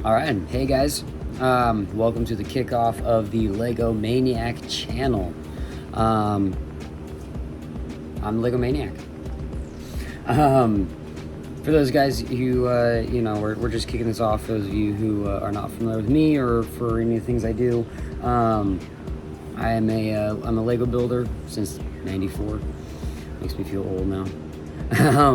All right, hey guys, welcome to the kickoff of the Lego Maniac channel. I'm Lego Maniac. For those guys who, we're just kicking this off. Those of you who are not familiar with me or for any of the things I do, I'm a Lego builder since '94. Makes me feel old now.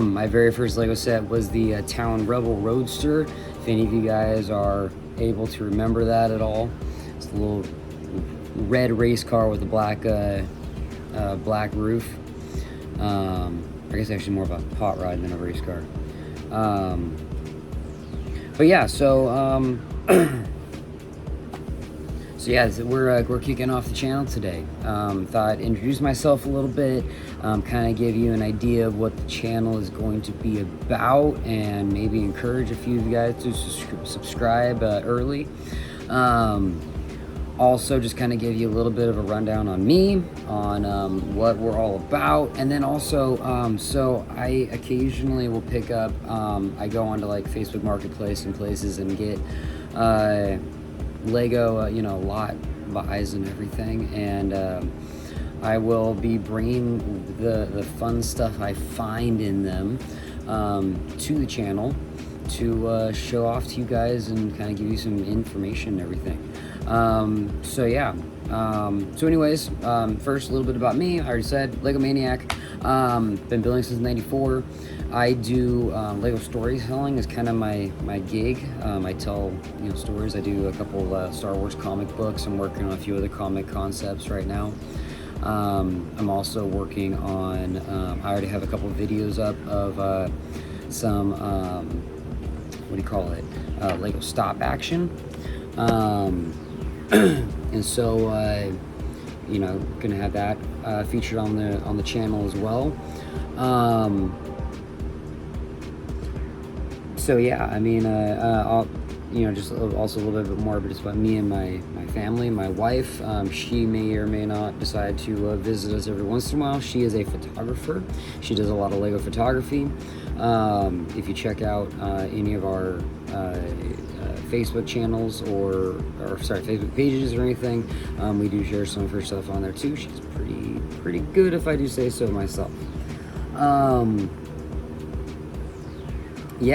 My very first Lego set was the Town Rebel Roadster. If any of you guys are able to remember that at all, it's a little red race car with a black roof. I guess actually more of a hot rod than a race car. But yeah, so we're kicking off the channel today. Thought I'd introduce myself a little bit, kind of give you an idea of what the channel is going to be about, and maybe encourage a few of you guys to subscribe early. Also, just kind of give you a little bit of a rundown on me, on what we're all about, and then also, so I occasionally will pick up, I go onto like Facebook Marketplace and places and get Lego, lot buys and everything, and I will be bringing the fun stuff I find in them to the channel to show off to you guys and kind of give you some information and everything. So anyways, first a little bit about me. I already said Lego Maniac. Been building since '94. I do Lego storytelling is kind of my gig. I tell stories. I do a couple Star Wars comic books. I'm working on a few other comic concepts right now. I'm also working on. I already have a couple videos up of some Lego stop action. And so gonna have that featured on the channel as well. So yeah, I mean, I'll just also a little bit more just about me and my family. My wife, she may or may not decide to visit us every once in a while. She is a photographer. She does a lot of Lego photography. If you check out any of our Facebook channels or Facebook pages or anything, we do share some of her stuff on there too. She's pretty good, if I do say so myself. We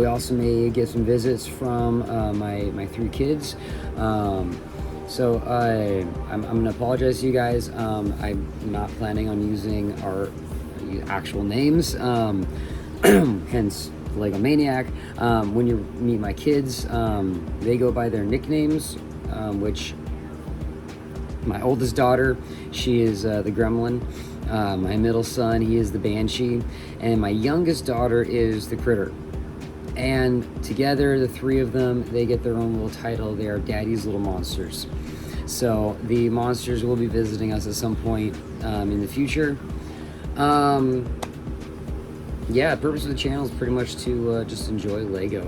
also may get some visits from my three kids. So I'm gonna apologize to you guys. I'm not planning on using our actual names, hence Lego Maniac. When you meet my kids, they go by their nicknames, which my oldest daughter, she is the Gremlin. My middle son, he is the Banshee, and my youngest daughter is the Critter. And together, the three of them, they get their own little title. They are Daddy's Little Monsters. So the monsters will be visiting us at some point in the future. The purpose of the channel is pretty much to just enjoy Lego.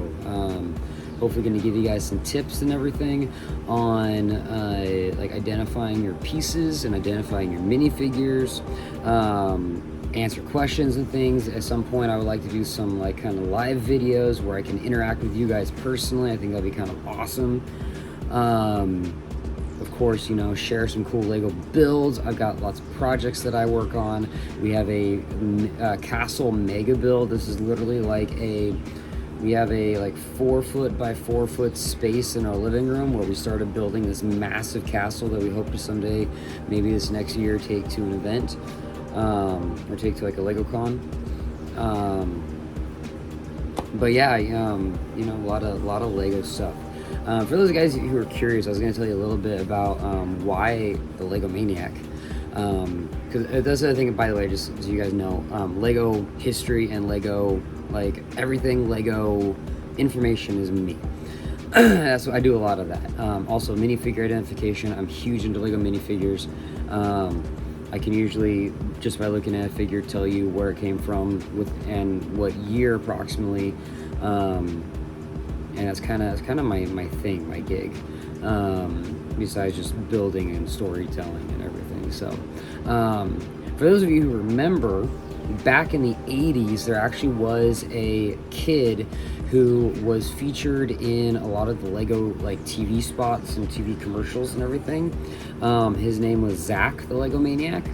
Hopefully going to give you guys some tips and everything on like identifying your pieces and identifying your minifigures, answer questions and things. At some point I would like to do some like kind of live videos where I can interact with you guys personally. I think that'd be kind of awesome. Of course, share some cool Lego builds. I've got lots of projects that I work on. We have a castle mega build. This is literally like we have a 4 foot by 4 foot space in our living room where we started building this massive castle that we hope to someday, maybe this next year, take to an event, or take to like a Lego con. A lot of Lego stuff. For those guys who are curious, I was going to tell you a little bit about why the Lego Maniac. Because that's the other thing, by the way, just so you guys know, Lego history and Lego, like everything Lego information is me. That's what I do, a lot of that. Also, minifigure identification. I'm huge into Lego minifigures. I can usually, just by looking at a figure, tell you where it came from and what year approximately. And that's kind of my thing, my gig. Besides just building and storytelling and everything. So, for those of you who remember, back in the 80s, there actually was a kid who was featured in a lot of the Lego like TV spots and TV commercials and everything. His name was Zach, the Lego Maniac.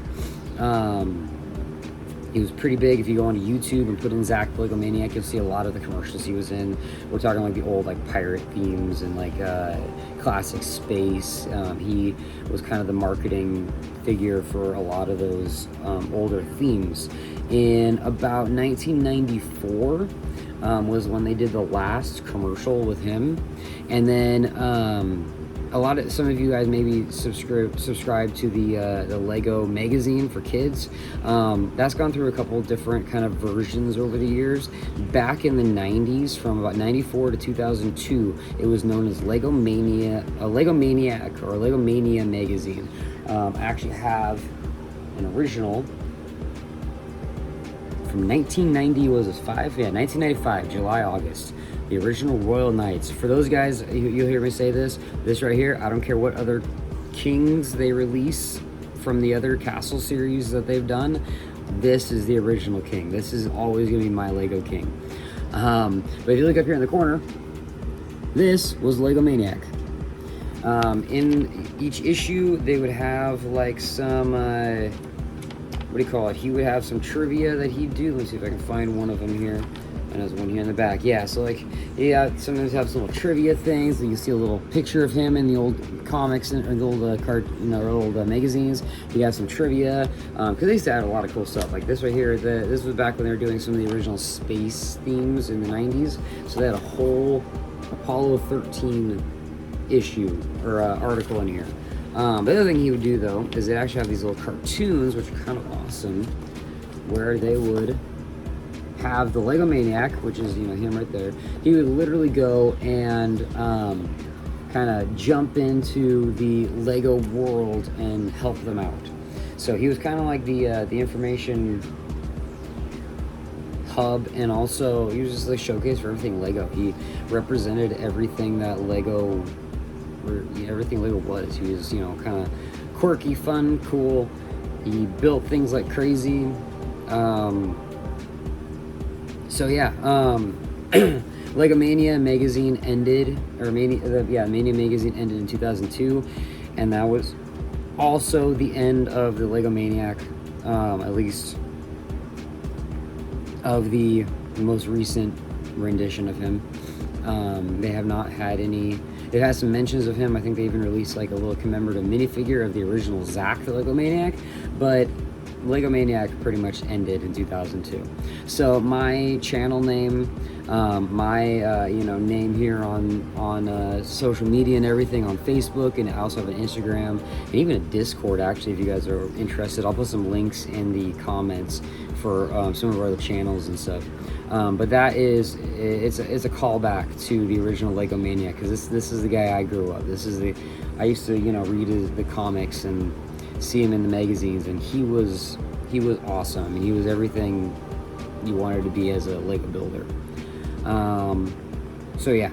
He was pretty big. If you go onto YouTube and put in Zach the Lego Maniac, you'll see a lot of the commercials he was in. We're talking like the old like pirate themes and like classic space. He was kind of the marketing figure for a lot of those older themes. In about 1994 was when they did the last commercial with him, and then some of you guys maybe subscribe to the Lego magazine for kids. That's gone through a couple different kind of versions over the years. Back in the 90s, from about 94 to 2002, it was known as Lego Maniac or Lego Mania magazine. I actually have an original from 1990. Was it 1995, July, August. The original Royal Knights. For those guys, you'll hear me say this right here, I don't care what other kings they release from the other castle series that they've done, this is the original king. This is always going to be my Lego king. But if you look up here in the corner, this was Lego Maniac. In each issue, they would have like some, what do you call it? He would have some trivia that he'd do. Let me see if I can find one of them here. And there's one here in the back. Yeah, so like, yeah, sometimes have some little trivia things. You see a little picture of him in the old comics and the old old magazines. You got some trivia because they used to add a lot of cool stuff. Like this right here. This was back when they were doing some of the original space themes in the 90s. So they had a whole Apollo 13 issue or article in here. The other thing he would do though is they actually have these little cartoons, which are kind of awesome, where they would have the Lego Maniac, which is him right there. He would literally go and kind of jump into the Lego world and help them out. So he was kind of like the information hub, and also he was just like showcase for everything Lego. He represented everything that Lego was. He was kind of quirky, fun, cool. He built things like crazy. So yeah, Lego Mania magazine ended, or Mania magazine ended in 2002, and that was also the end of the Lego Maniac, at least of the most recent rendition of him. They have not had any. They've had some mentions of him. I think they even released like a little commemorative minifigure of the original Zach the Lego Maniac, but Lego Maniac pretty much ended in 2002. So my channel name, my name here on social media and everything, on Facebook, and I also have an Instagram and even a Discord. Actually, if you guys are interested, I'll put some links in the comments for some of our other channels and stuff. But that is it's a callback to the original Lego Maniac, because this is the guy I grew up. I used to read the comics and see him in the magazines, and he was awesome, and he was everything you wanted to be as a Lego builder. So yeah,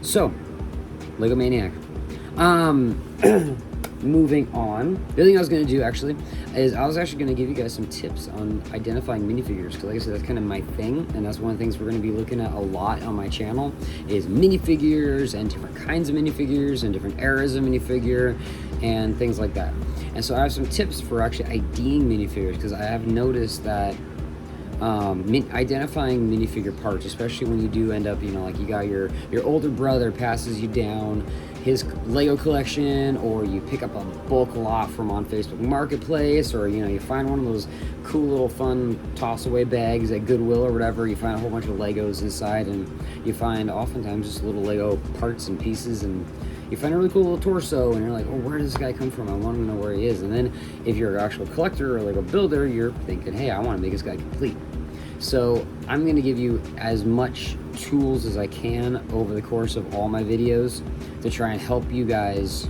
so Lego Maniac. Moving on, the other thing I was going to do actually is I was actually going to give you guys some tips on identifying minifigures, because like I said, that's kind of my thing, and that's one of the things we're going to be looking at a lot on my channel is minifigures and different kinds of minifigures and different eras of minifigure and things like that. And so I have some tips for actually IDing minifigures, because I have noticed that identifying minifigure parts, especially when you do end up, like you got your older brother passes you down his Lego collection, or you pick up a bulk lot from on Facebook Marketplace, or you find one of those cool little fun toss away bags at Goodwill or whatever. You find a whole bunch of Legos inside, and you find oftentimes just little Lego parts and pieces, and you find a really cool little torso, and you're like, oh, where does this guy come from? I want to know where he is. And then if you're an actual collector or Lego builder, you're thinking, hey, I want to make this guy complete. So I'm going to give you as much tools as I can over the course of all my videos to try and help you guys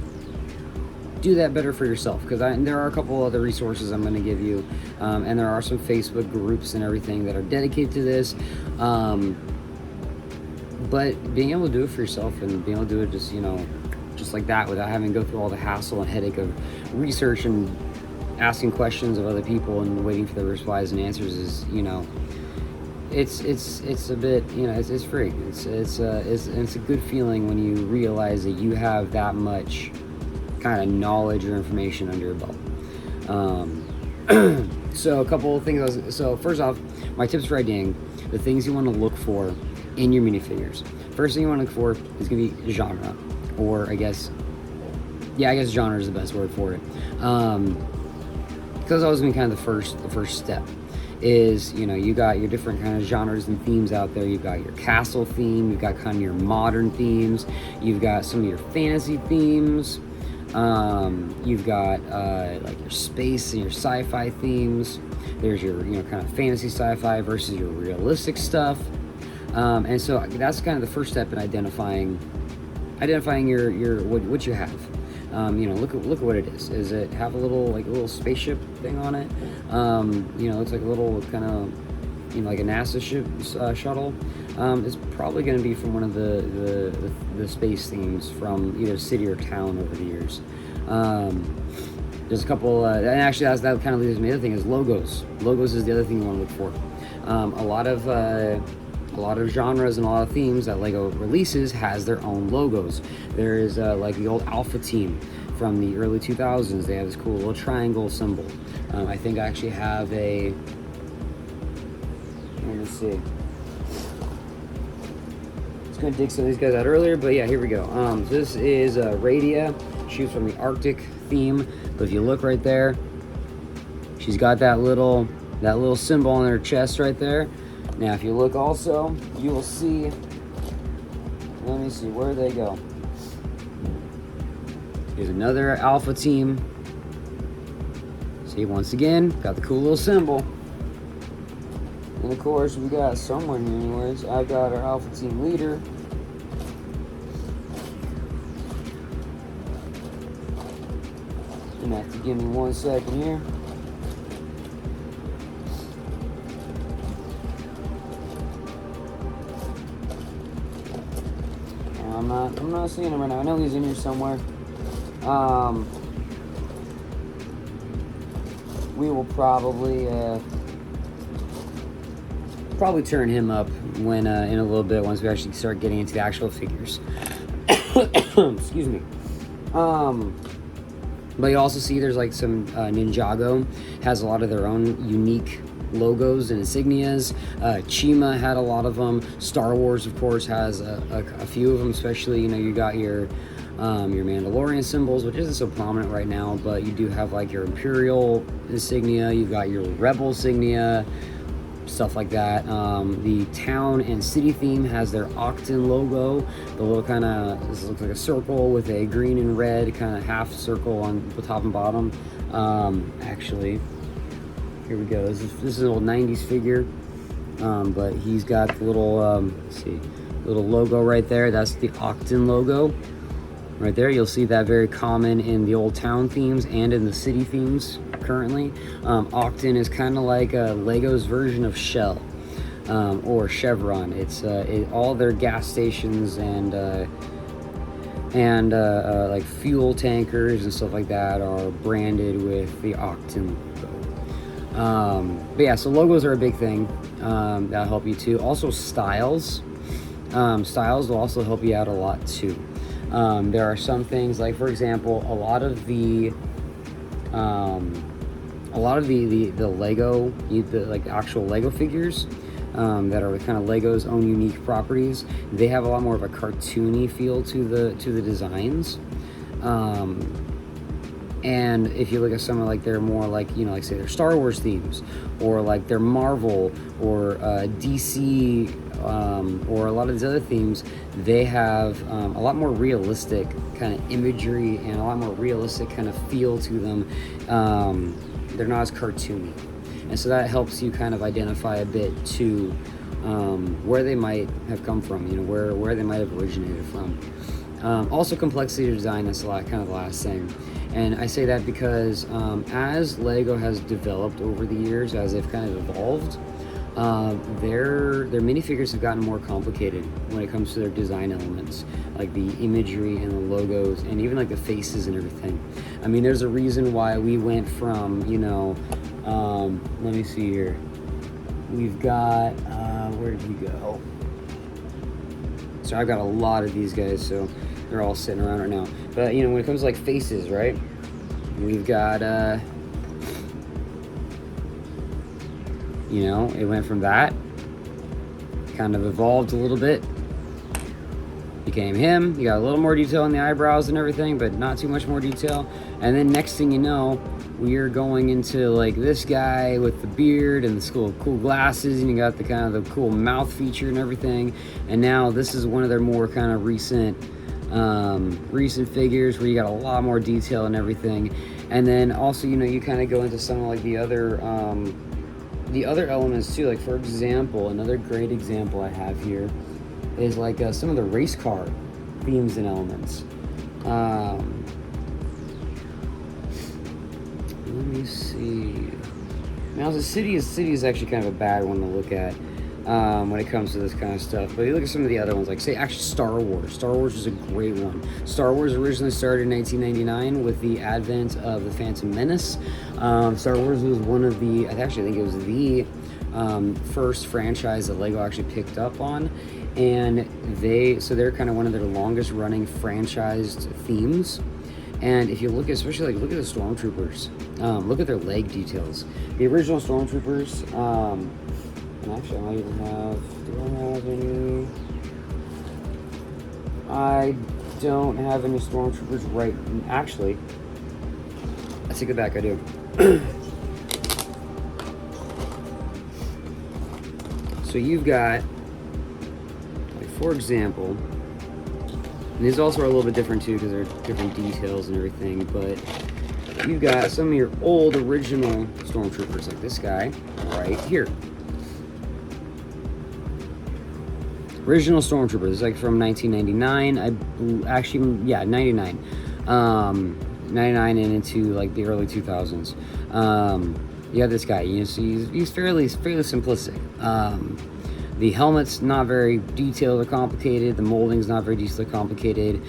do that better for yourself, because there are a couple other resources I'm going to give you, and there are some Facebook groups and everything that are dedicated to this, but being able to do it for yourself and being able to do it just like that, without having to go through all the hassle and headache of research and asking questions of other people and waiting for the replies and answers, is it's a bit, you know, it's free. It's a good feeling when you realize that you have that much kind of knowledge or information under your belt. So a couple of things. So first off, my tips for IDing, the things you want to look for in your minifigures. First thing you want to look for is going to be genre, or I guess genre is the best word for it. Because that was going to be kind of the first step. Is, you know, you got your different kind of genres and themes out there. You've got your castle theme, you've got kind of your modern themes, you've got some of your fantasy themes, you've got like your space and your sci-fi themes. There's your, you know, kind of fantasy sci-fi versus your realistic stuff. And so that's kind of the first step in identifying your what you have. You know, look at what it is. Does it have a little spaceship thing on it? You know, looks like a little kind of, you know, like a NASA shuttle. It's probably going to be from one of the space themes from either city or town over the years. There's a couple, and actually that kind of leads me to the other thing is logos. Logos is the other thing you want to look for. A lot of genres and a lot of themes that Lego releases has their own logos. There is like the old Alpha team from the early 2000s. They have this cool little triangle symbol. I think I actually have a, let me see. I was going to dig some of these guys out earlier, but yeah, here we go. This is Radia. She's from the Arctic theme, but if you look right there, she's got that little symbol on her chest right there. Now, if you look also, you will see, let me see, where they go? Here's another Alpha team. See, once again, got the cool little symbol. And of course, we got someone here anyways. I got our Alpha team leader. You're gonna have to give me 1 second here. I'm not seeing him right now. I know he's in here somewhere. We will probably turn him up when in a little bit once we actually start getting into the actual figures. Excuse me. But you also see there's like some Ninjago has a lot of their own unique logos and insignias. Chima had a lot of them. Star Wars, of course, has a few of them, especially, you know, you got your Mandalorian symbols, which isn't so prominent right now, but you do have like your Imperial insignia, you've got your Rebel insignia, stuff like that. The town and city theme has their Octon logo, the little kind of, this looks like a circle with a green and red kind of half circle on the top and bottom. Actually, here we go. This is an old 90s figure, but he's got the little, let's see, little logo right there. That's the Octon logo right there. You'll see that very common in the old town themes and in the city themes currently. Octon is kind of like Lego's version of Shell or Chevron. It's all their gas stations and like fuel tankers and stuff like that are branded with the Octon logo. But yeah, so logos are a big thing. That'll help you too. Also styles. Styles will also help you out a lot too. There are some things like, for example, a lot of the Lego, the like actual Lego figures that are kind of Lego's own unique properties, they have a lot more of a cartoony feel to the designs. And if you look at some of like their more like, you know, like say their Star Wars themes, or like their Marvel or DC, or a lot of these other themes, they have a lot more realistic kind of imagery and a lot more realistic kind of feel to them. They're not as cartoony, and so that helps you kind of identify a bit to where they might have come from, you know, where they might have originated from. Also, complexity of design, that's kind of the last thing. And I say that because as Lego has developed over the years, as they've kind of evolved, their minifigures have gotten more complicated when it comes to their design elements, like the imagery and the logos and even like the faces and everything. I mean, there's a reason why we went from, you know, let me see here. We've got, where did he go? So I've got a lot of these guys, so they're all sitting around right now. But when it comes to like faces, right? We've got it went from that, kind of evolved a little bit, became him. You got a little more detail on the eyebrows and everything, but not too much more detail. And then next thing you know, we are going into like this guy with the beard and the cool glasses, and you got the kind of the cool mouth feature and everything. And now this is one of their more kind of recent figures where you got a lot more detail and everything. And then also, you kind of go into some of like the other elements too. Like for example, another great example I have here is like some of the race car themes and elements. Let me see. Now the city is actually kind of a bad one to look at when it comes to this kind of stuff. But you look at some of the other ones, like say actually Star Wars. Star Wars is a great one. Star Wars originally started in 1999 with the advent of the Phantom Menace. Star Wars was one of the, I think it was the first franchise that Lego actually picked up on, and they're kind of one of their longest running franchised themes. And if you look at, especially like look at the Stormtroopers, look at their leg details. The original Stormtroopers, and actually I might even do I have any? I don't have any Stormtroopers right, actually, I take it back, I do. So you've got, like for example, and these also are a little bit different too because they're different details and everything, but you've got some of your old original Stormtroopers, like this guy right here. Original Stormtroopers, it's like from 1999, 99. 99 and into like the early 2000s. You have this guy, so he's fairly simplistic. The helmet's not very detailed or complicated. The molding's not very detailed or complicated.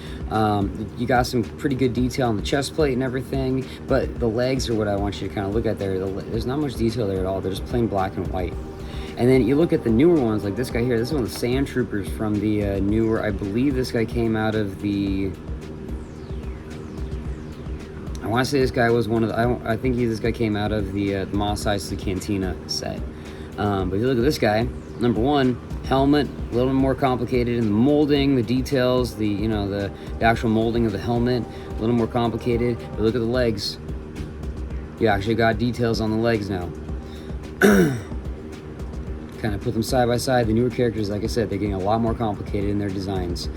You got some pretty good detail on the chest plate and everything, but the legs are what I want you to kind of look at there. There's not much detail there at all. They're just plain black and white. And then you look at the newer ones, like this guy here. This is one of the Sand Troopers from the newer, I believe this guy came out of the, I want to say this guy was one of the, I think this guy came out of the Mos Eisley Cantina set. But if you look at this guy, number one, helmet, a little bit more complicated in the molding, the details, the actual molding of the helmet, a little more complicated. But look at the legs. You actually got details on the legs now. Kind of put them side by side. The newer characters, like I said, they're getting a lot more complicated in their designs,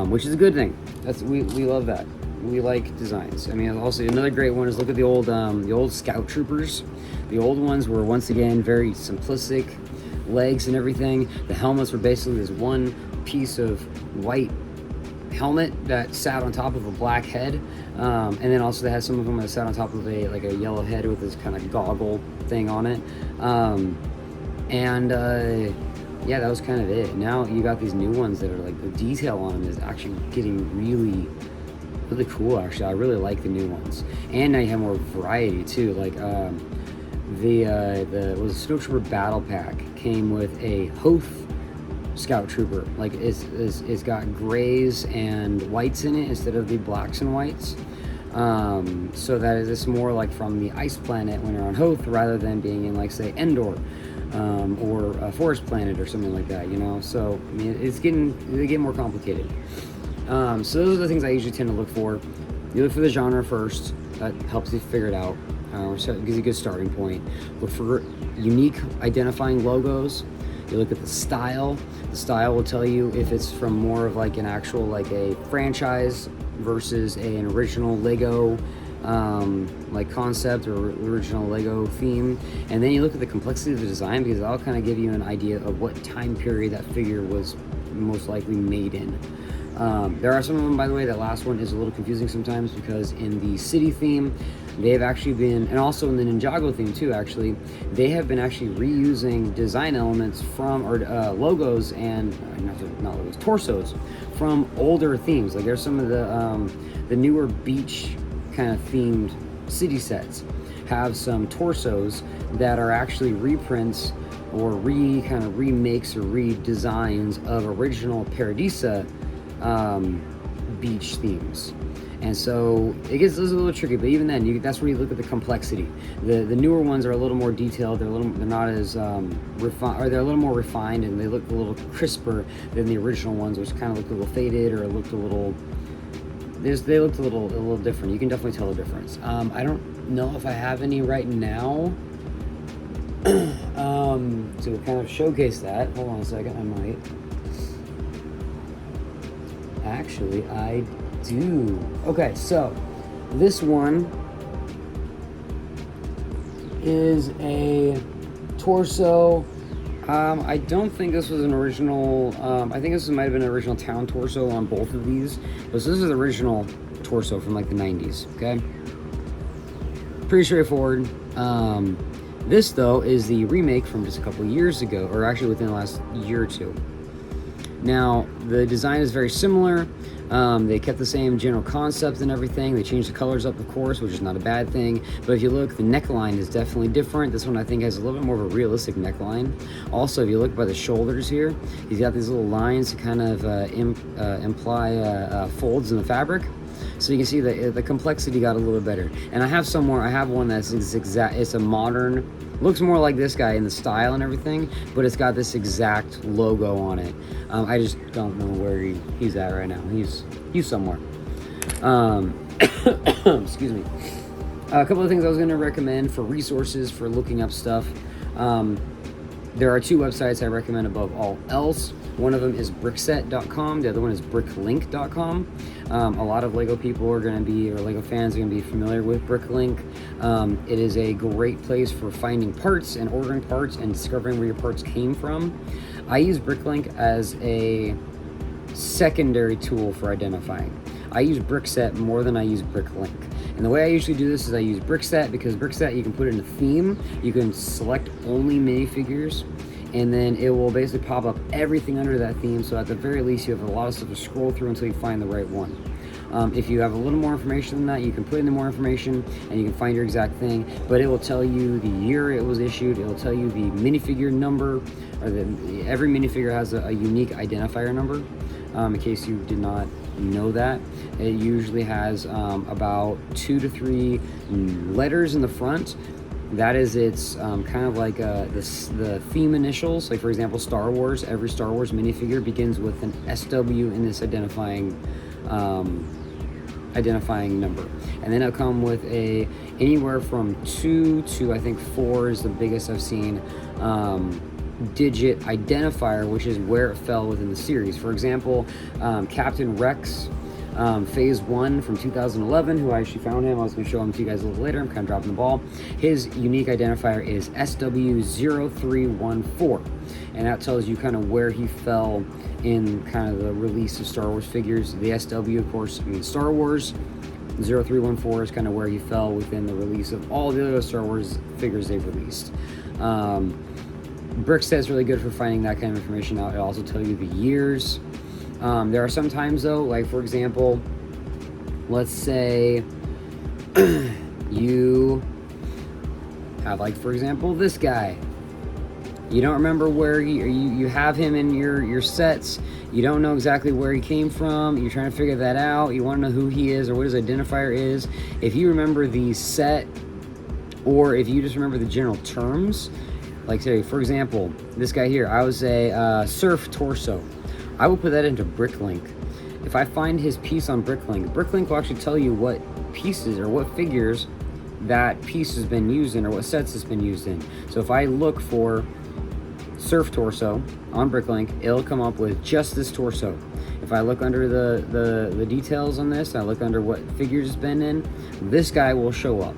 which is a good thing. We love that. We like designs. I mean, also another great one is look at the old Scout Troopers. The old ones were once again very simplistic, legs and everything. The helmets were basically this one piece of white helmet that sat on top of a black head, and then also they had some of them that sat on top of a yellow head with this kind of goggle thing on it. Yeah, that was kind of it. Now you got these new ones that are like the detail on them is actually getting really cool. Actually, I really like the new ones, and now you have more variety too. Like the Scout Trooper Battle Pack came with a Hoth Scout Trooper. Like it's got grays and whites in it instead of the blacks and whites. So that it's more like from the ice planet when you're on Hoth rather than being in like say Endor. Or a forest planet or something like that, So I mean, they get more complicated. So those are the things I usually tend to look for. You look for the genre first. That helps you figure it out. So it gives you a good starting point. Look for unique identifying logos. You look at the style. The style will tell you if it's from more of like an actual like a franchise versus an original Lego like concept or original Lego theme. And then you look at the complexity of the design because that'll kind of give you an idea of what time period that figure was most likely made in. There are some of them, by the way, that last one is a little confusing sometimes because in the city theme, they've actually been, and also in the Ninjago theme too, actually, they have been actually reusing design elements from, or logos and, not logos, torsos from older themes. Like there's some of the newer beach kind of themed city sets. have some torsos that are actually reprints or kind of remakes or redesigns of original Paradisa beach themes. And so it gets a little tricky, but even then, that's where you look at the complexity. The newer ones are a little more detailed. They're not as refined, or they're a little more refined, and they look a little crisper than the original ones, which kind of looked a little faded or looked a little. They looked a little different. You can definitely tell the difference. I don't know if I have any right now to kind of showcase that. Hold on a second, I might. Actually, I do. Okay, so this one is a torso. I don't think this was an original. I think this might have been an original town torso on both of these. But this is the original torso from like the 90s. Okay, pretty straightforward. This though is the remake from just a couple years ago, or actually within the last year or two. Now the design is very similar. They kept the same general concept and everything. They changed the colors up, of course, which is not a bad thing. But if you look, the neckline is definitely different. This one I think has a little bit more of a realistic neckline. Also, if you look by the shoulders here, he's got these little lines to kind of imply folds in the fabric. So you can see that the complexity got a little better. And I have one that's exact. It's a modern. Looks more like this guy in the style and everything, but it's got this exact logo on it. I just don't know where he's at right now. He's somewhere. Excuse me. A couple of things I was going to recommend for resources for looking up stuff. There are two websites I recommend above all else. One of them is brickset.com. The other one is bricklink.com. A lot of Lego people are going to be, or Lego fans are going to be familiar with Bricklink. It is a great place for finding parts and ordering parts and discovering where your parts came from. I use Bricklink as a secondary tool for identifying. I use Brickset more than I use Bricklink. And the way I usually do this is I use Brickset because Brickset, you can put in a theme, you can select only minifigures, and then it will basically pop up everything under that theme. So at the very least, you have a lot of stuff to scroll through until you find the right one. If you have a little more information than that, you can put in the more information and you can find your exact thing, but it will tell you the year it was issued. It will tell you the minifigure number, or every minifigure has a unique identifier number. In case you did not know that, it usually has about 2 to 3 letters in the front. That is its kind of like the theme initials. Like for example, Star Wars. Every Star Wars minifigure begins with an SW in this identifying number, and then it'll come with anywhere from 2 to I think 4 is the biggest I've seen. Digit identifier, which is where it fell within the series. For example, Captain Rex, Phase 1 from 2011, who I actually found him. I was going to show him to you guys a little later. I'm kind of dropping the ball. His unique identifier is SW0314, and that tells you kind of where he fell in kind of the release of Star Wars figures. The SW, of course, means Star Wars. 0314 is kind of where he fell within the release of all the other Star Wars figures they've released. Brickset is really good for finding that kind of information out. It'll also tell you the years. There are some times though, like for example, let's say you have, like for example, this guy. You don't remember where you have him in your sets. You don't know exactly where he came from. You're trying to figure that out. You want to know who he is or what his identifier is. If you remember the set, or if you just remember the general terms, like say, for example, this guy here, I would say surf torso. I will put that into Bricklink. If I find his piece on Bricklink, Bricklink will actually tell you what pieces or what figures that piece has been used in, or what sets it's been used in. So if I look for surf torso on Bricklink, it'll come up with just this torso. If I look under the details on this, I look under what figures it's been in, this guy will show up.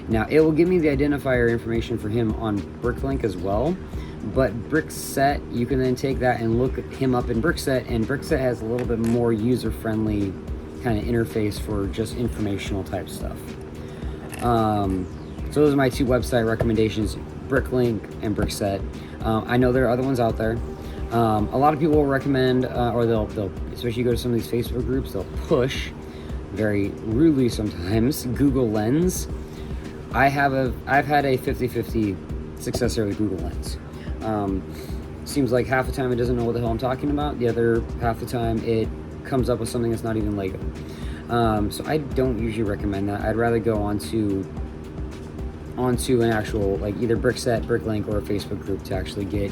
Now, it will give me the identifier information for him on Bricklink as well, but Brickset, you can then take that and look him up in Brickset, and Brickset has a little bit more user-friendly kind of interface for just informational type stuff. So those are my two website recommendations, Bricklink and Brickset. I know there are other ones out there. A lot of people will recommend, or they'll especially go to some of these Facebook groups, they'll push, very rudely sometimes, Google Lens. I've had a 50-50 success rate with Google Lens. Seems like half the time it doesn't know what the hell I'm talking about. The other half the time it comes up with something that's not even Lego. So I don't usually recommend that. I'd rather go onto an actual, like, either Brickset, Bricklink, or a Facebook group to actually get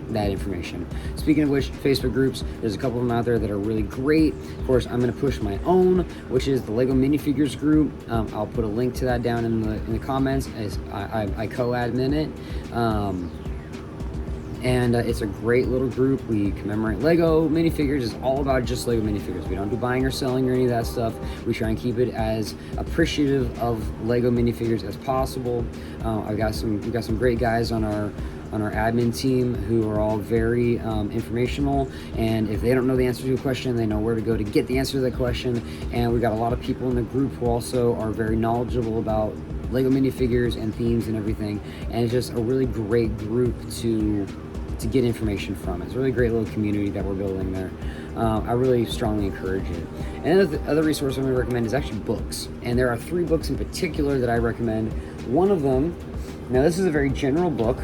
that information. Speaking of which, Facebook groups, there's a couple of them out there that are really great. Of course, I'm going to push my own, which is the Lego minifigures group. I'll put a link to that down in the comments, as I co-admin it. And it's a great little group. We commemorate Lego minifigures. It's all about just Lego minifigures. We don't do buying or selling or any of that stuff. We try and keep it as appreciative of Lego minifigures as possible. We've got some great guys on our admin team who are all very informational, and if they don't know the answer to a question, they know where to go to get the answer to that question. And we've got a lot of people in the group who also are very knowledgeable about Lego minifigures and themes and everything, and it's just a really great group to get information from. It's a really great little community that we're building there. I really strongly encourage it. And the other resource I'm going to recommend is actually books, and there are 3 books in particular that I recommend. One of them, now this is a very general book.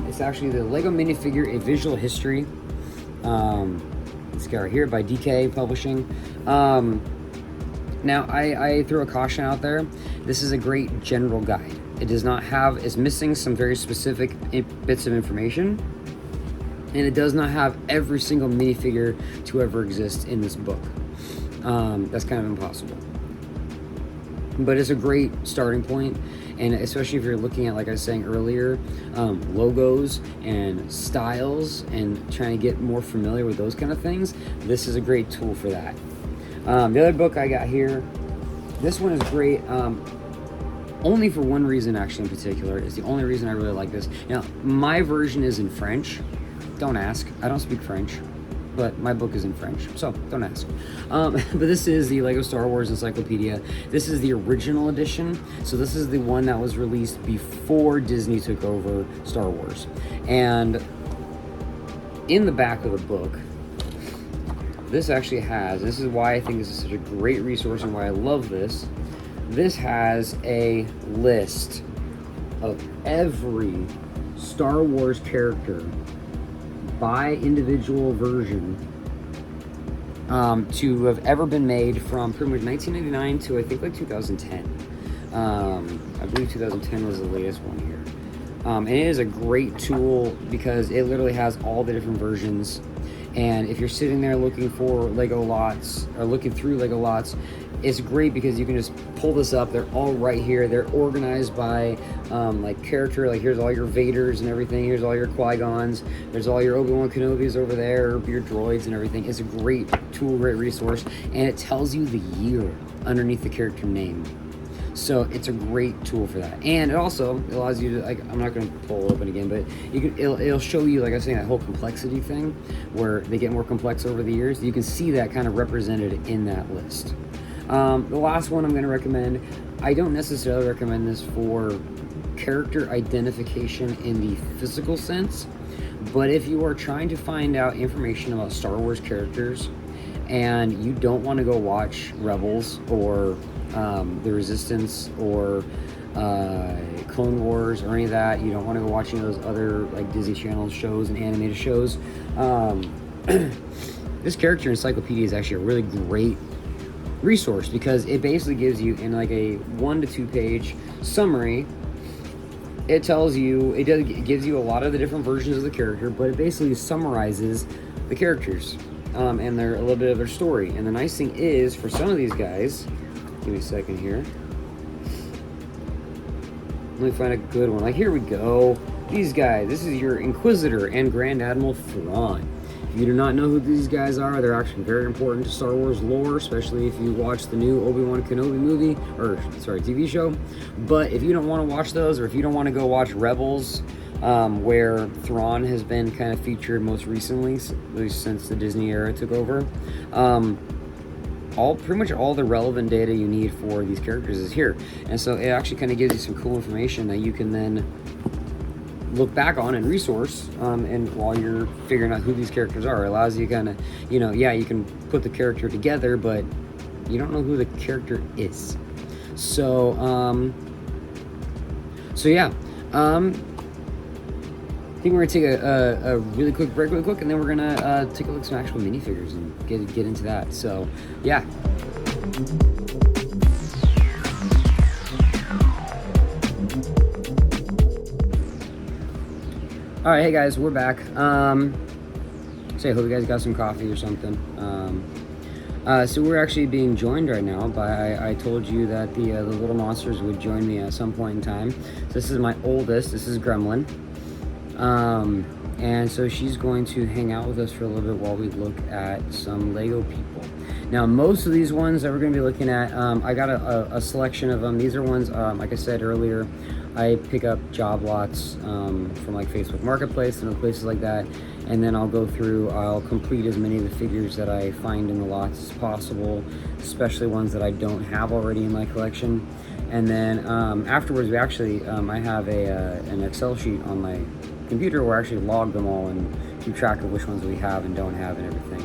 It's actually the Lego Minifigure: A Visual History. This guy right here by DK Publishing. Now, I throw a caution out there. This is a great general guide. It does not have, it's missing some very specific bits of information, and it does not have every single minifigure to ever exist in this book. That's kind of impossible. But it's a great starting point, and especially if you're looking at, like I was saying earlier, logos and styles and trying to get more familiar with those kind of things, this is a great tool for that. The other book I got here, this one is great, only for one reason actually in particular. It's the only reason I really like this. Now, my version is in French. Don't ask, I don't speak French, but my book is in French, so don't ask. But this is the Lego Star Wars Encyclopedia. This is the original edition, so this is the one that was released before Disney took over Star Wars. And in the back of the book, this actually has, this is why I think this is such a great resource and why I love this, this has a list of every Star Wars character by individual version to have ever been made from pretty much 1999 to I think like 2010. I believe 2010 was the latest one here. And it is a great tool because it literally has all the different versions. And if you're sitting there looking for Lego lots or looking through Lego lots, it's great because you can just pull this up. They're all right here. They're organized by like character. Like here's all your Vaders and everything. Here's all your Qui-Gons. There's all your Obi-Wan Kenobis over there, your droids and everything. It's a great tool, great resource, and it tells you the year underneath the character name. So it's a great tool for that, and it also allows you to, like, I'm not going to pull it open again, but it'll show you, like I was saying, that whole complexity thing where they get more complex over the years. You can see that kind of represented in that list. The last one I'm going to recommend, I don't necessarily recommend this for character identification in the physical sense, but if you are trying to find out information about Star Wars characters and you don't want to go watch Rebels or The Resistance or Clone Wars or any of that, you don't want to go watching those other like Disney Channel shows and animated shows, this character encyclopedia is actually a really great resource because it basically gives you, in like a 1 to 2 page summary, it tells you, it gives you a lot of the different versions of the character, but it basically summarizes the characters and a little bit of their story. And the nice thing is, for some of these guys, give me a second here, let me find a good one. Like, here we go. These guys, this is your Inquisitor and Grand Admiral Thrawn. If you do not know who these guys are, they're actually very important to Star Wars lore, especially if you watch the new Obi-Wan Kenobi movie, or sorry, TV show. But if you don't want to watch those, or if you don't want to go watch Rebels, where Thrawn has been kind of featured most recently, at least since the Disney era took over, pretty much all the relevant data you need for these characters is here. And so it actually kind of gives you some cool information that you can then look back on and resource, and while you're figuring out who these characters are, it allows you kind of, you know, yeah, you can put the character together, but you don't know who the character is. So So yeah, I think we're gonna take a really quick break, really quick, and then we're gonna take a look at some actual minifigures and get into that. So yeah. All right, hey guys, we're back. So I hope you guys got some coffee or something. So we're actually being joined right now by, I told you that the little monsters would join me at some point in time. So this is my oldest, this is Gremlin. And so she's going to hang out with us for a little bit while we look at some Lego people. Now, most of these ones that we're going to be looking at, I got a selection of them. These are ones, like I said earlier, I pick up job lots from like Facebook Marketplace and places like that. And then I'll go through, I'll complete as many of the figures that I find in the lots as possible, especially ones that I don't have already in my collection. And then afterwards, we actually, I have an Excel sheet on my computer where I actually log them all and keep track of which ones we have and don't have and everything.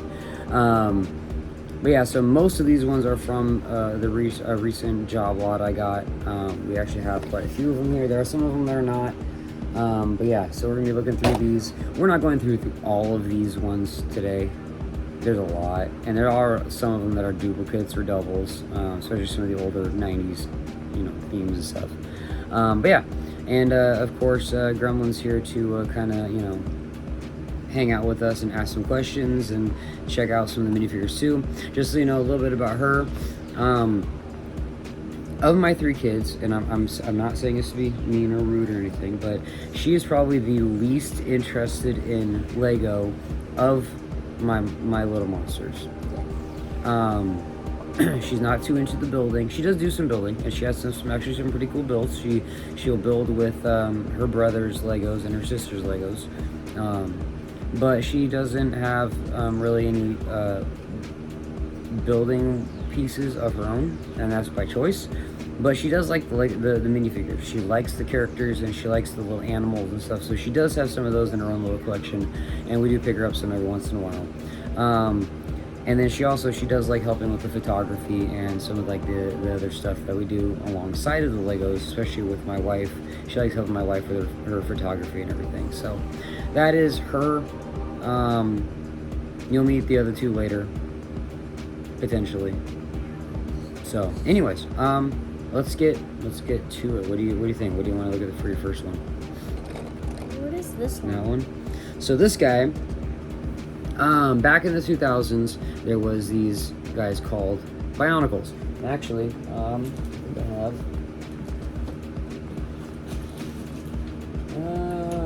But yeah, so most of these ones are from the recent job lot I got. We actually have quite a few of them here. There are some of them that are not. But yeah, so we're gonna be looking through these. We're not going through all of these ones today. There's a lot, and there are some of them that are duplicates or doubles, especially some of the older 90s, themes and stuff. But yeah, and of course, Gremlin's here to kind of, hang out with us and ask some questions and check out some of the minifigures too. Just so you know a little bit about her. Of my 3 kids, and I'm not saying this to be mean or rude or anything, but she is probably the least interested in Lego of my little monsters. She's not too into the building. She does do some building, and she has some pretty cool builds. She'll build with her brother's Legos and her sister's Legos, but she doesn't have really any building pieces of her own, and that's by choice. But she does like the minifigures. She likes the characters and she likes the little animals and stuff, so she does have some of those in her own little collection, and we do pick her up some every once in a while. And then she does like helping with the photography and some of like the other stuff that we do alongside of the Legos, especially with my wife. She likes helping my wife with her photography and everything. So that is her. You'll meet the other 2 later, potentially. So anyways, let's get to it. What do you think? What do you want to look at for your first one? What is this one? That one. So this guy, back in the 2000s, there was these guys called Bionicles. Actually, I think I have.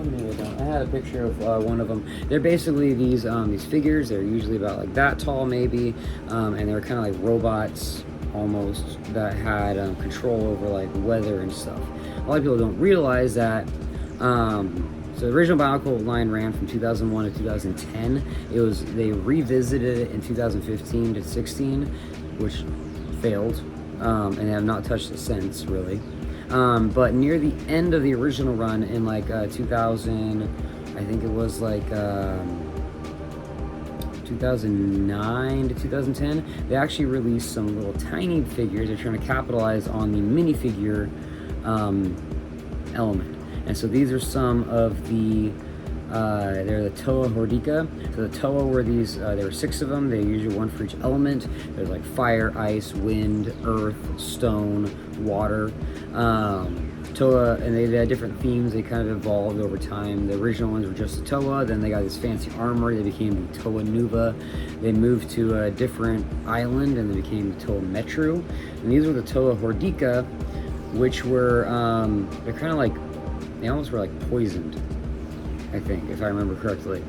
Maybe I don't. I had a picture of one of them. They're basically these figures. They're usually about like that tall, maybe, and they're kind of like robots almost that had control over like weather and stuff. A lot of people don't realize that. So the original Bionicle line ran from 2001 to 2010. They revisited it in 2015 to 16, which failed, and they have not touched it since, really. But near the end of the original run in like 2000, I think it was like 2009 to 2010, they actually released some little tiny figures. They're trying to capitalize on the minifigure element. And so these are some of the, they're the Toa Hordica. So the Toa were these, there were 6 of them. They usually one for each element. There's like fire, ice, wind, earth, stone, water. Toa, and they had different themes. They kind of evolved over time. The original ones were just the Toa. Then they got this fancy armor. They became the Toa Nuva. They moved to a different island and they became the Toa Metru. And these were the Toa Hordica, which were, they're kind of like, they almost were like poisoned, I think, if I remember correctly.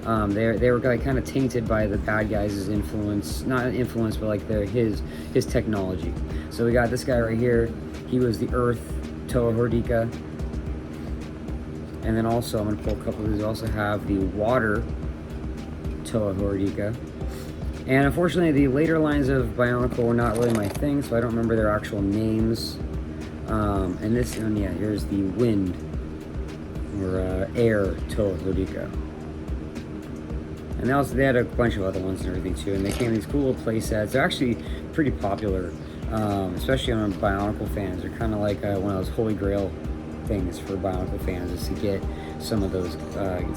They were kind of tainted by the bad guys' influence, not influence, but like his technology. So we got this guy right here. He was the Earth Toa Hordica. And then also, I'm gonna pull a couple of these. We also have the Water Toa Hordica. And unfortunately, the later lines of Bionicle were not really my thing, so I don't remember their actual names. And this one, yeah, here's the Wind or Air Toa Hordica. And they had a bunch of other ones and everything too, and they came in these cool play sets. They're actually pretty popular, especially among Bionicle fans. They're kind of like one of those holy grail things for Bionicle fans is to get some of those,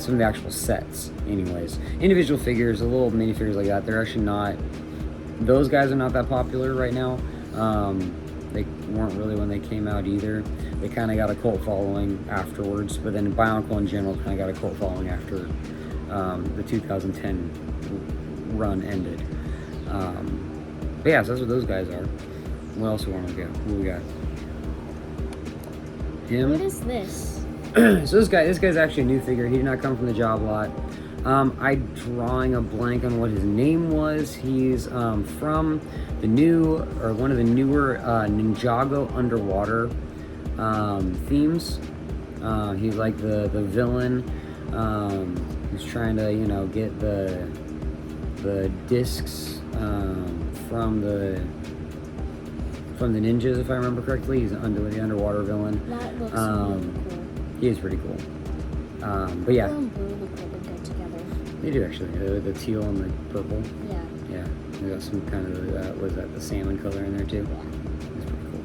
some of the actual sets. Anyways, individual figures, the little minifigures like that, they're actually not. Those guys are not that popular right now. They weren't really when they came out either. They kind of got a cult following afterwards, but then Bionicle in general kind of got a cult following after the 2010 run ended. But yeah, so that's what those guys are. What else do we want to get? Who we got? Him. What is this? So this guy's actually a new figure. He did not come from the job lot. I'm drawing a blank on what his name was. He's from the one of the newer Ninjago underwater themes. He's like the villain. He's trying to get the discs from the ninjas, if I remember correctly. He's the underwater villain. That looks really cool. He is pretty cool. But yeah. Blue and blue look really good together. They do actually. The teal and the purple. Yeah. Yeah. They got some kind of was that the salmon color in there too? Yeah. That's pretty cool.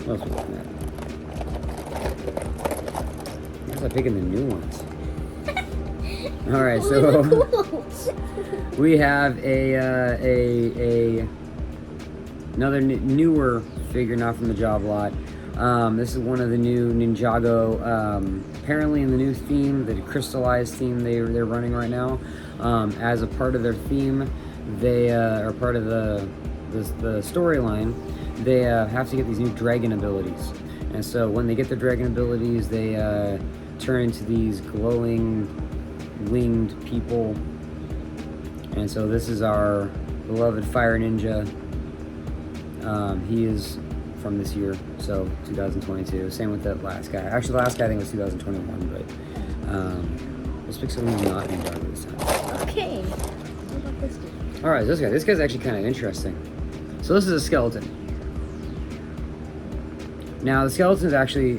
What else was looking at? I guess I'm picking the new ones. All right, so we have another newer figure, not from the job lot. This is one of the new Ninjago, apparently in the new theme, the crystallized theme they're running right now. As a part of their theme, they are part of the storyline. They have to get these new dragon abilities, and so when they get the dragon abilities, they turn into these glowing winged people. And so this is our beloved Fire Ninja. He is from this year, so 2022. Same with that last guy. Actually, the last guy I think was 2021, but let's pick something not Ninjago this time. Okay. What about this dude? All right, this guy's actually kind of interesting. So this is a skeleton. Now the skeletons actually,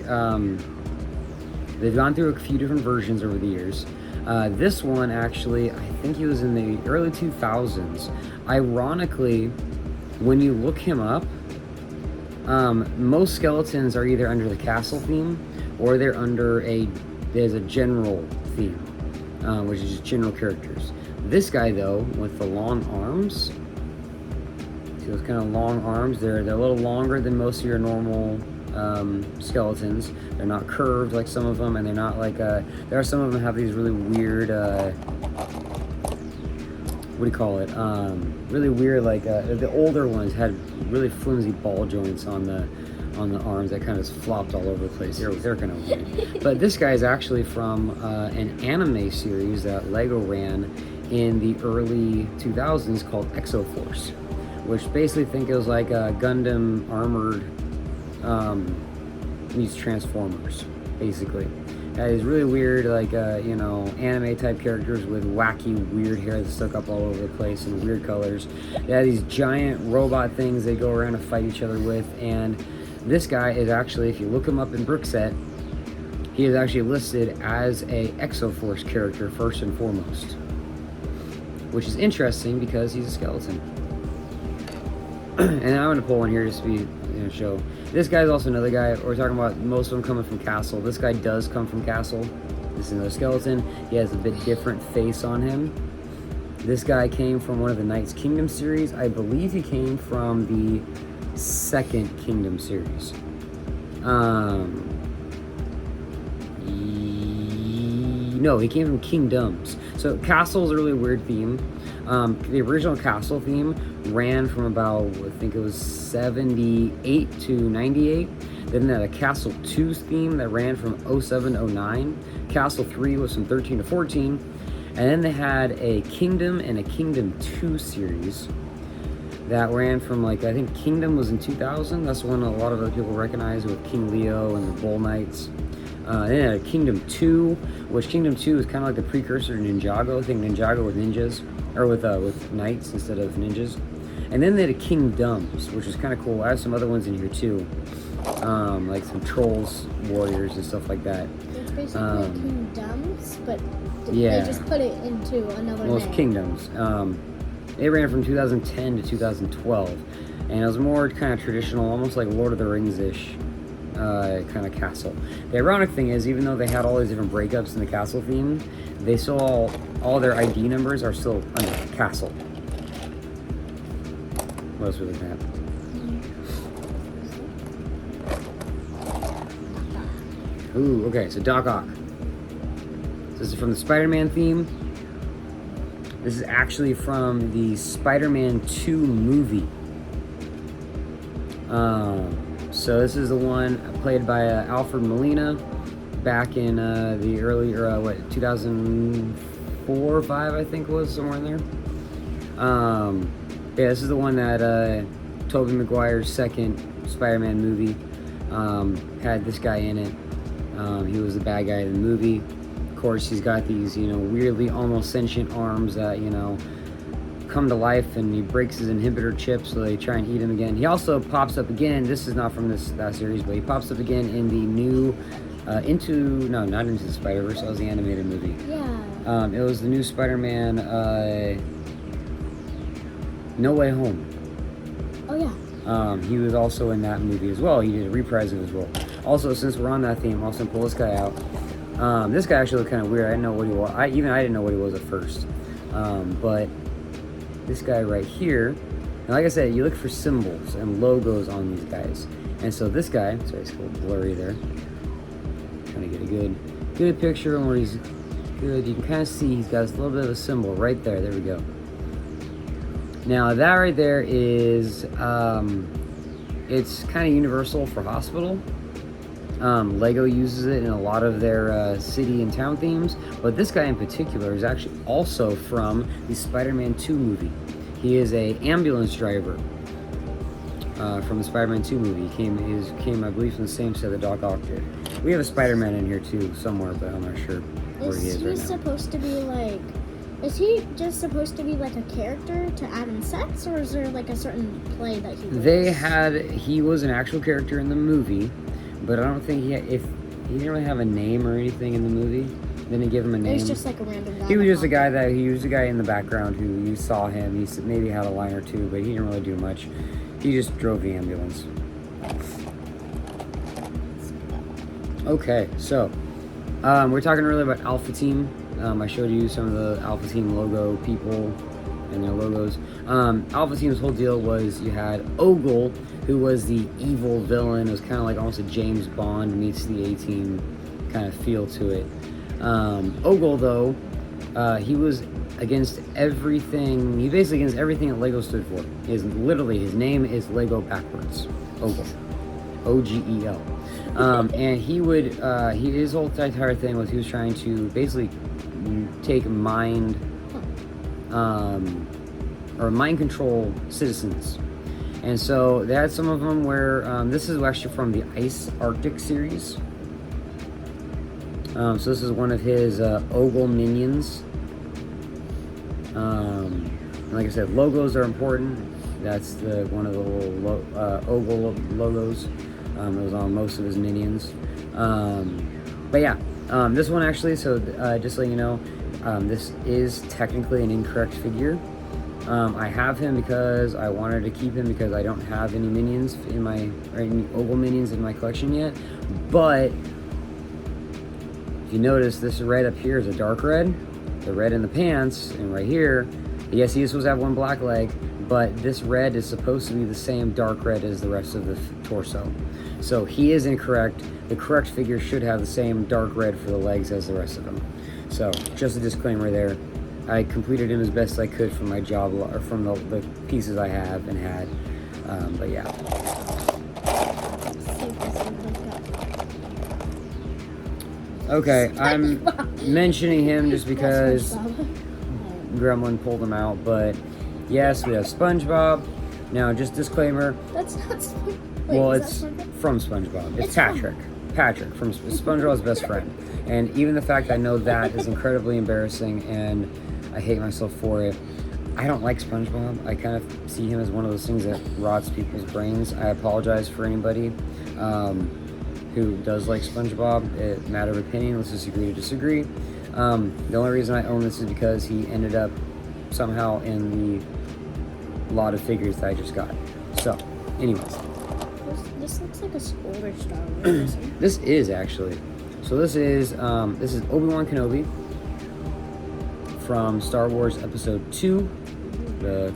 they've gone through a few different versions over the years. This one actually, I think he was in the early 2000s. Ironically, when you look him up, most skeletons are either under the castle theme or they're under there's a general theme, which is just general characters. This guy though, with the long arms, see those kind of long arms, they're a little longer than most of your normal skeletons. They're not curved like some of them, and they're not like there are some of them have these really weird what do you call it, really weird, like the older ones had really flimsy ball joints on the arms that kind of flopped all over the place. They're kind of weird. But this guy is actually from an anime series that Lego ran in the early 2000s called Exoforce, which basically think it was like a Gundam armored meets Transformers, basically. These really weird, like anime type characters with wacky, weird hair that stuck up all over the place and weird colors. They have these giant robot things they go around and fight each other with. And this guy is actually, if you look him up in Brickset, he is actually listed as a Exoforce character first and foremost, which is interesting because he's a skeleton. And I'm gonna pull one here just to be show. This guy's also another guy. We're talking about most of them coming from Castle. This guy does come from Castle. This is another skeleton. He has a bit different face on him. This guy came from one of the Knights Kingdom series. I believe he came from the second Kingdom series. No, he came from Kingdoms. So Castle's a really weird theme. The original Castle theme ran from about, I think it was 78 to 98. Then they had a Castle 2 theme that ran from 07 to 09. Castle 3 was from 13 to 14. And then they had a Kingdom and a Kingdom 2 series that ran from, like, I think Kingdom was in 2000. That's one a lot of other people recognize with King Leo and the Bull Knights. Then had a Kingdom 2, which Kingdom 2 is kind of like the precursor to Ninjago. I think Ninjago with ninjas, or with knights instead of ninjas. And then they had a Kingdoms, which is kind of cool. I have some other ones in here too, like some Trolls, Warriors, and stuff like that. It's basically Kingdoms, but yeah, they just put it into another name. It's Kingdoms. It ran from 2010 to 2012, and it was more kind of traditional, almost like Lord of the Rings-ish kind of castle. The ironic thing is, even though they had all these different breakups in the castle theme, they still all their ID numbers are still under castle. What else was that? Ooh, okay, so Doc Ock. This is from the Spider-Man theme. This is actually from the Spider-Man 2 movie. So this is the one played by Alfred Molina back in the early, 2004 or 5, I think it was, somewhere in there. Yeah, this is the one that Tobey Maguire's second Spider-Man movie had this guy in it. He was the bad guy in the movie. Of course, he's got these, weirdly almost sentient arms that, come to life, and he breaks his inhibitor chip, so they try and eat him again. He also pops up again. This is not from that series, but he pops up again in the new not Into the Spider-Verse. That was the animated movie. Yeah. It was the new Spider-Man No Way Home. Oh yeah. He was also in that movie as well. He did a reprise of his role. Also, since we're on that theme, I'll also pull this guy out. This guy actually looked kind of weird. I didn't know what he was. I didn't know what he was at first. But this guy right here, and like I said, you look for symbols and logos on these guys. And so this guy, sorry, it's a little blurry there. Trying to get a good picture of where he's good. You can kind of see he's got a little bit of a symbol right there. There we go. Now that right there is, it's kind of universal for hospital. Lego uses it in a lot of their city and town themes, but this guy in particular is actually also from the Spider-Man 2 movie. He is a ambulance driver from the Spider-Man 2 movie. He came, I believe, from the same set that Doc Ock did. We have a Spider-Man in here too, somewhere, but I'm not sure where he is right now. Is he supposed to be like... Is he just supposed to be like a character to add in sets, or is there like a certain play that he was? He was an actual character in the movie, but I don't think he didn't really have a name or anything in the movie. They didn't give him a name. He was just like a random guy. He was just a guy in the background who you saw him. He maybe had a line or two, but he didn't really do much. He just drove the ambulance. Okay, so we're talking earlier about Alpha Team. I showed you some of the Alpha Team logo people and their logos. Alpha Team's whole deal was you had Ogle, who was the evil villain. It was kind of like almost a James Bond meets the A-Team kind of feel to it. Ogle, though, he was against everything. He basically against everything that Lego stood for. His name is Lego backwards. Ogle. O-G-E-L. And his whole entire thing was he was trying to basically take mind control citizens. And so they had some of them where this is actually from the Ice Arctic series. So this is one of his Ogle minions. Like I said, logos are important. That's one of the little Ogle logos. It was on most of his minions. But yeah, this one actually, so just so you know, this is technically an incorrect figure. I have him because I wanted to keep him because I don't have any minions any Ogle minions in my collection yet. But if you notice, this red up here is a dark red. The red in the pants, and right here, yes, he is supposed to have one black leg, but this red is supposed to be the same dark red as the rest of the torso. So he is incorrect. The correct figure should have the same dark red for the legs as the rest of them. So just a disclaimer there. I completed him as best I could from my job, or from the pieces I have and had. But yeah. Okay, I'm mentioning him just because Gremlin pulled him out. But yes, we have SpongeBob. Now, just disclaimer. That's not SpongeBob. Well, it's from SpongeBob. It's Patrick. Patrick from SpongeBob's best friend. And even the fact I know that is incredibly embarrassing, and I hate myself for it. I don't like SpongeBob. I kind of see him as one of those things that rots people's brains. I apologize for anybody who does like SpongeBob. Matter of opinion. Let's just agree to disagree. The only reason I own this is because he ended up somehow in the lot of figures that I just got. So, anyways. The This looks like a older Star Wars. Person. This is actually. So this is Obi-Wan Kenobi from Star Wars Episode 2, the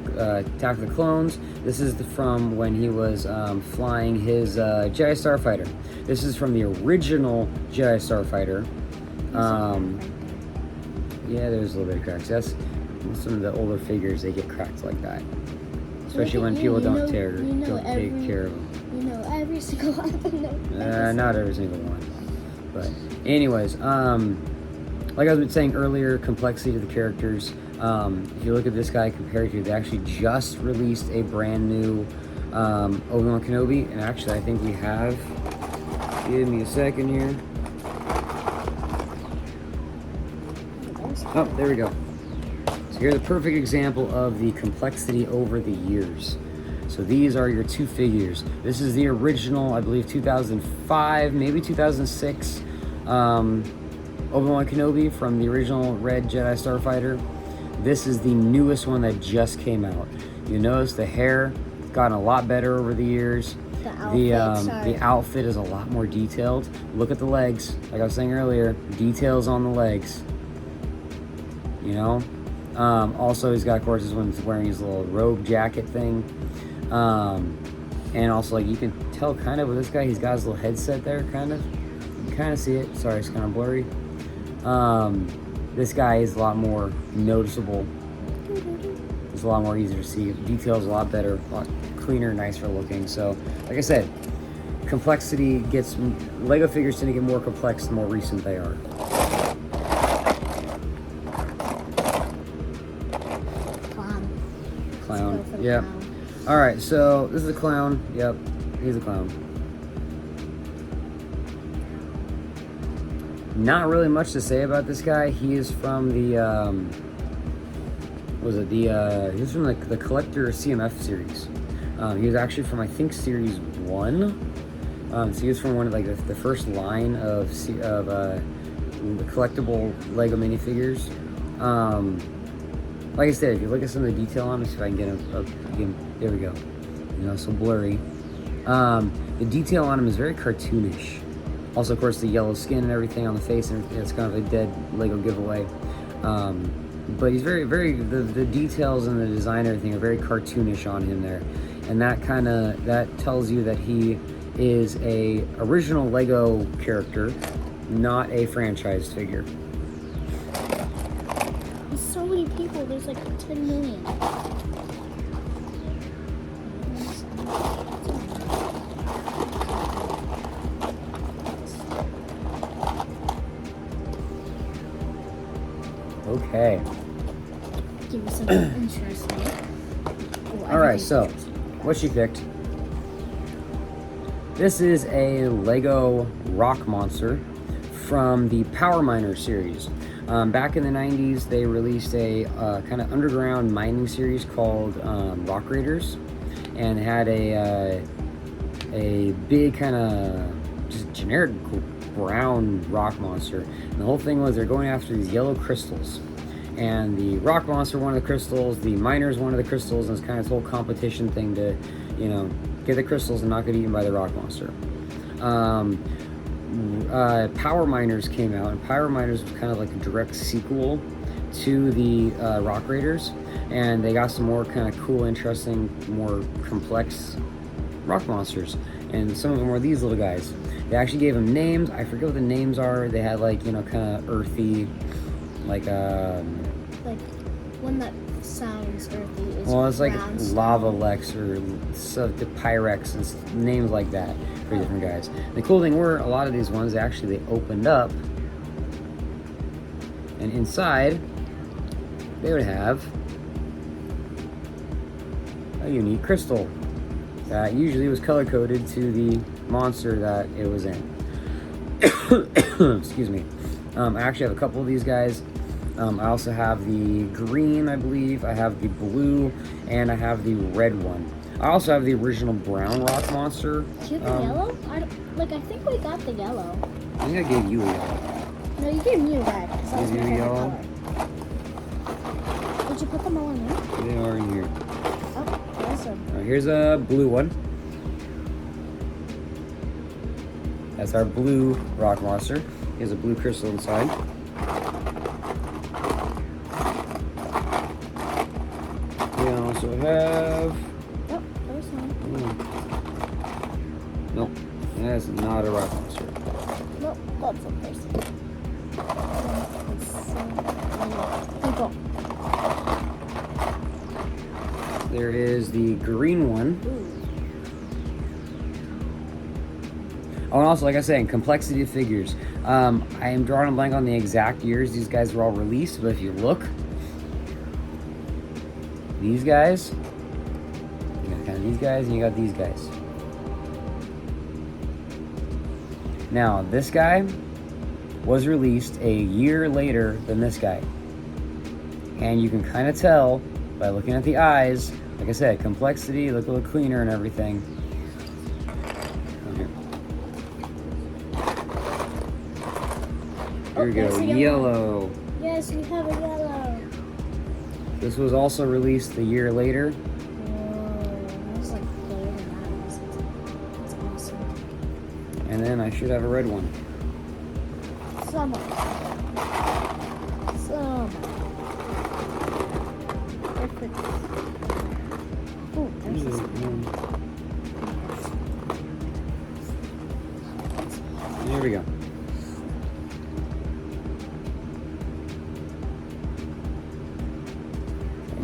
Attack of the Clones. This is from when he was flying his Jedi Starfighter. This is from the original Jedi Starfighter. Yeah, there's a little bit of cracks. That's some of the older figures, they get cracked like that. Especially when people don't take care of them. You know every single one of them. Not every single one. But anyways, like I was saying earlier, complexity to the characters. If you look at this guy compared to, they actually just released a brand new Obi-Wan Kenobi. And actually, I think we have, give me a second here. Oh, there we go. So here's a perfect example of the complexity over the years. So these are your two figures. This is the original, I believe 2005, maybe 2006, Obi-Wan Kenobi from the original Red Jedi Starfighter. This is the newest one that just came out. You notice the hair has gotten a lot better over the years. The outfit is a lot more detailed. Look at the legs. Like I was saying earlier, details on the legs. You know? Also, he's got, of course, this one's wearing his little robe jacket thing. And also, like, you can tell kind of with this guy, he's got his little headset there, kind of. You can kind of see it. Sorry, it's kind of blurry. This guy is a lot more noticeable. It's a lot more easier to see. Details a lot better, a lot cleaner, nicer looking. So, like I said, complexity gets, Lego figures tend to get more complex the more recent they are. Clown. Yep. All right, so this is a clown. Yep, he's a clown. Not really much to say about this guy. He is from the he's from the Collector CMF series. He was actually from, I think, Series 1. So he was from one of like the first line of the collectible Lego minifigures. Like I said, if you look at some of the detail on him, see if I can get him, there we go. You know, so blurry. The detail on him is very cartoonish. Also, of course, the yellow skin and everything on the face, and it's kind of a dead Lego giveaway. But he's very, the details and the design and everything are very cartoonish on him there. And that tells you that he is a original Lego character, not a franchise figure. There's so many people, there's like 10 million. Okay. Give me something interesting. Alright, so what she picked. This is a Lego rock monster from the Power Miner series. Back in the 90s, they released a kind of underground mining series called Rock Raiders, and had a big kind of just generic brown rock monster. And the whole thing was they're going after these yellow crystals. And the rock monster, one of the crystals, the miner's one of the crystals, and it's kind of this whole competition thing to, you know, get the crystals and not get eaten by the rock monster. Power Miners came out, and Power Miners was kind of like a direct sequel to the Rock Raiders, and they got some more kind of cool, interesting, more complex rock monsters, and some of them were these little guys. They actually gave them names. I forget what the names are. They had like, you know, kind of earthy, like one that sounds earthy is well, it's like Stone. Lava Lex or the Pyrex and names like that for different guys. The cool thing were a lot of these ones actually they opened up, and inside they would have a unique crystal that usually was color coded to the monster that it was in. Excuse me. I actually have a couple of these guys. I also have the green, I believe. I have the blue, and I have the red one. I also have the original brown rock monster. Do you have the yellow? I think we got the yellow. I think I gave you a yellow. No, you gave me a red. Because I was Gave you a my yellow? color. Did you put them all in there? They are in here. Oh, awesome. All right, here's a blue one. That's our blue rock monster. He has a blue crystal inside. We also have... Oh, there's one. Nope, that's not a rock monster. Nope, that's a person. People. There is the green one. Ooh. Oh, and also, like I said, in complexity of figures, I am drawing a blank on the exact years these guys were all released, but if you look, these guys, you got kind of these guys, and you got these guys. Now, this guy was released a year later than this guy. And you can kind of tell by looking at the eyes, like I said, complexity, look a little cleaner and everything. Here we go, yellow. Yes, we have a yellow. This was also released a year later. Whoa, that's like golden atoms. That's awesome. And then I should have a red one. Some. Perfect. Ooh, there's this one. Here we go.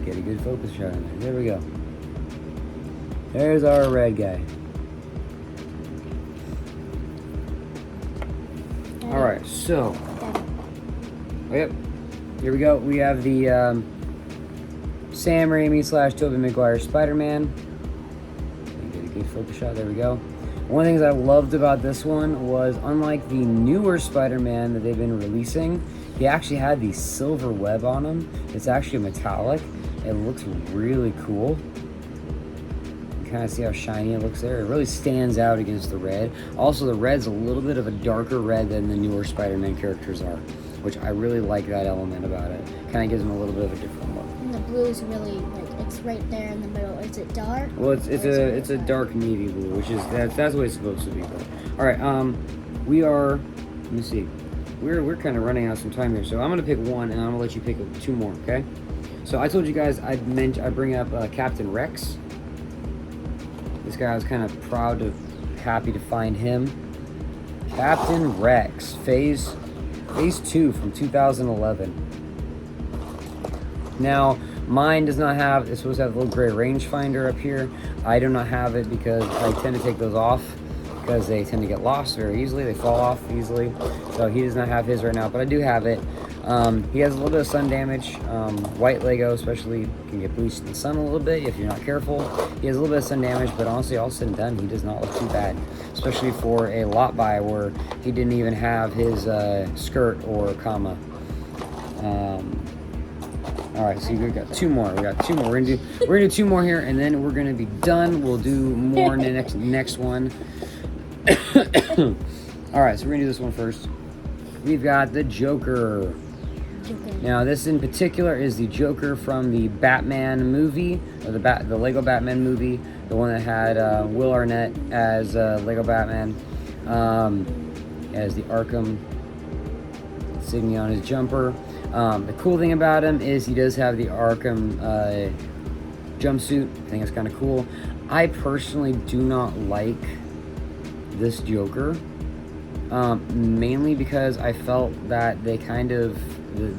Get a good focus shot in there. There we go. There's our red guy. Alright, so. Oh, yep. Here we go. We have the Sam Raimi / Tobey Maguire Spider-Man. Get a good focus shot. There we go. One of the things I loved about this one was, unlike the newer Spider-Man that they've been releasing, he actually had the silver web on him. It's actually metallic. It looks really cool. You kind of see how shiny it looks there. It really stands out against the red. Also, the red's a little bit of a darker red than the newer Spider-Man characters are, which I really like that element about it. Kind of gives them a little bit of a different look. And the blue is really like it's right there in the middle. Is it dark? Well, it's a dark navy blue, which is that's what it's supposed to be. But all right, we are. Let me see. We're kind of running out of some time here, so I'm gonna pick one, and I'm gonna let you pick two more. Okay. So I told you guys I'd bring up Captain Rex. This guy, I was kind of happy to find him. Captain Rex, Phase 2 from 2011. Now, mine does not have. It's supposed to have a little gray rangefinder up here. I do not have it because I tend to take those off because they tend to get lost very easily. They fall off easily. So he does not have his right now, but I do have it. He has a little bit of sun damage. White Lego especially can get bleached in the sun a little bit if you're not careful. He has a little bit of sun damage, but honestly, all said and done, he does not look too bad. Especially for a lot buy where he didn't even have his skirt or comma. All right, so we got two more. We're gonna do two more here, and then we're gonna be done. We'll do more in the next one. All right, so we're gonna do this one first. We've got the Joker. Now, this in particular is the Joker from the Batman movie, or the Lego Batman movie, the one that had Will Arnett as Lego Batman, as the Arkham insignia on his jumper. The cool thing about him is he does have the Arkham jumpsuit. I think it's kind of cool. I personally do not like this Joker, mainly because I felt that they kind of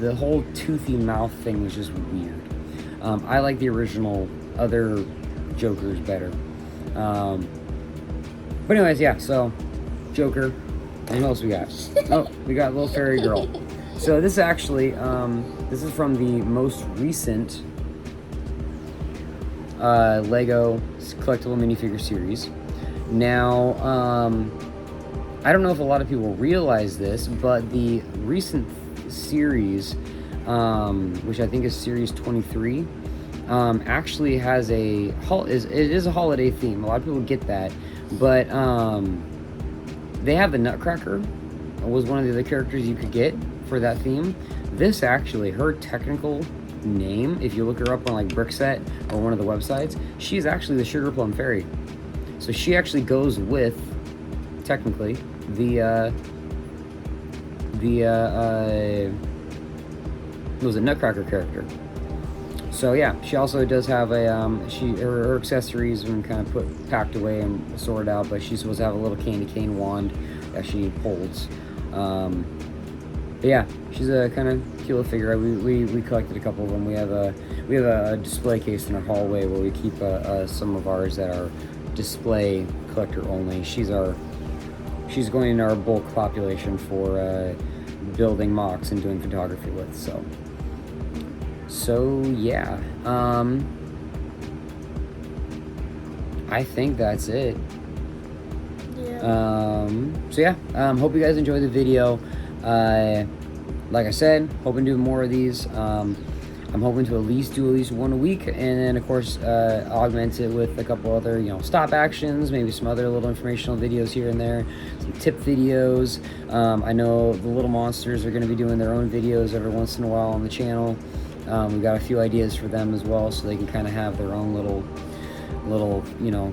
the whole toothy mouth thing was just weird. I like the original other Jokers better. But anyways, yeah. So Joker. And who else we got? Oh, we got Little Fairy Girl. So this actually, this is from the most recent Lego collectible minifigure series. Now, I don't know if a lot of people realize this, but the recent series, which I think is series 23, actually has it is a holiday theme. A lot of people get that, but they have the Nutcracker. Was one of the other characters you could get for that theme. This actually, her technical name, if you look her up on like Brickset or one of the websites, she's actually the Sugar Plum Fairy. So she actually goes with, technically, was a Nutcracker character. So yeah, she also does have a her accessories and kind of packed away and sorted out, but she's supposed to have a little candy cane wand that she holds. But yeah, she's a kind of cute little figure. We collected a couple of them. We have a display case in our hallway where we keep some of ours that are display collector only. She's going in our bulk population for building mocks and doing photography with. So yeah, I think that's it. Yeah. So yeah, hope you guys enjoyed the video. Like I said, hoping to do more of these. I'm hoping to do at least one a week, and then of course augment it with a couple other, stop actions, maybe some other little informational videos here and there, some tip videos. I know the little monsters are going to be doing their own videos every once in a while on the channel. We've got a few ideas for them as well, so they can kind of have their own little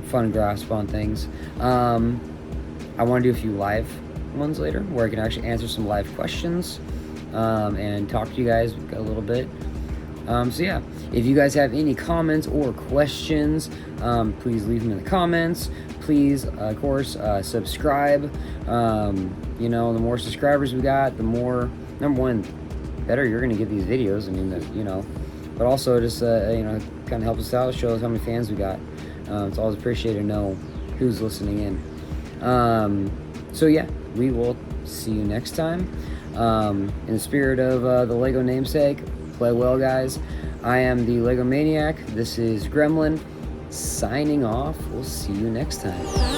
fun grasp on things. I want to do a few live ones later where I can actually answer some live questions and talk to you guys a little bit. So yeah, if you guys have any comments or questions, please leave them in the comments. Please, of course, subscribe. The more subscribers we got, the more, number one, better you're going to get these videos. I mean, but also just, kind of help us out, show us how many fans we got. It's always appreciated to know who's listening in. So yeah, we will see you next time. In the spirit of the Lego namesake, play well, guys. I am the Lego Maniac. This is Gremlin signing off. We'll see you next time.